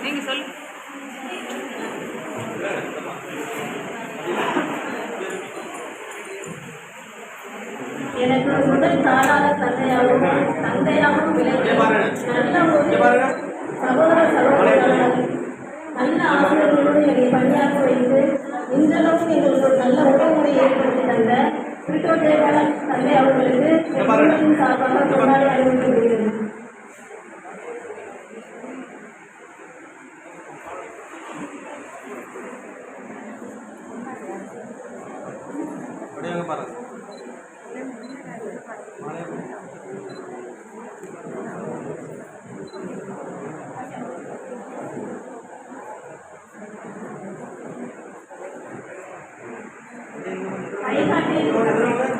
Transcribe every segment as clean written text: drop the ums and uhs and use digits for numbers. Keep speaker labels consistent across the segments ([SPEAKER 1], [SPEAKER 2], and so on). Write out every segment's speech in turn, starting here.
[SPEAKER 1] நீங்க சொல்லு.
[SPEAKER 2] எனக்கு முதல் தாளாத தந்தையாகவும் விளங்கி நல்ல ஒரு சகோதர சகோதரர்கள் நல்ல ஆசிரியர்களோடு என்னை பணியாற்ற வைத்து இன்றளவும் எங்களுக்கு ஒரு நல்ல உறவுமுறை ஏற்படுத்தி தந்த பிரிட்டோ ஜெயபாலன் தந்தை அவர்களுக்கு குடும்பத்தின் சார்பாக கொண்டாடி அறிவிக்கப்படுகிறது.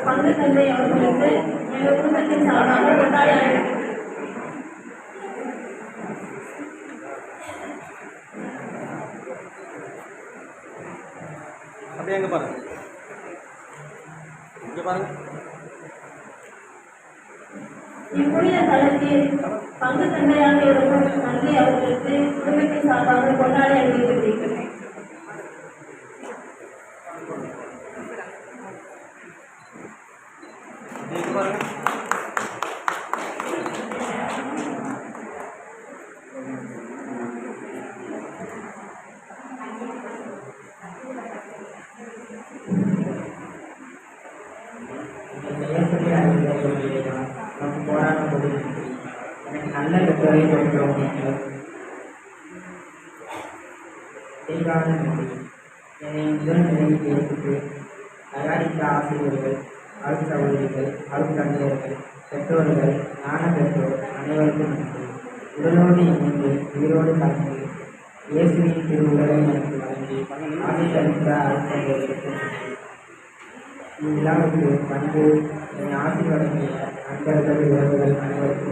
[SPEAKER 2] பங்கு தந்தை அவர்களுக்கு எங்கள் குடும்பத்தின் சார்பாக கொண்டாடி
[SPEAKER 3] அப்படியே எங்க பாருங்க, இங்க பாருங்க.
[SPEAKER 2] இப்புனித தளத்தில் பங்கு தந்தையாக இருக்கும் தந்தை அவர்களுக்கு குடும்பத்தின் சார்பாக கொண்டாடி அறிவிக்கப்படுகிறது.
[SPEAKER 3] இங்க பாருங்க.
[SPEAKER 4] நமக்கு போராடும் போது எனக்கு நல்ல பெற்றோரை கொடுக்கிறோம். தெளிவான என்னை முதல் நிலையில் எடுத்து தயாரித்த ஆசிரியர்கள், அருள் சகோதரிகள், அருள் தந்தையர்கள், பெற்றோர்கள், ஞான பெற்றோர் அனைவருக்கும் நன்றி. உடலோடு இணைந்து உயிரோடு கலந்து இயேசுவின் திருவுடலை எனக்கு வழங்கி ஆசிரியளித்த அருள் தந்தையர்களுக்கு நன்றி. இவ்விழாவுக்கு வந்து என்னை ஆசீர்வதிக்க நண்பர்கள், உறவுகள் அனைவருக்கும்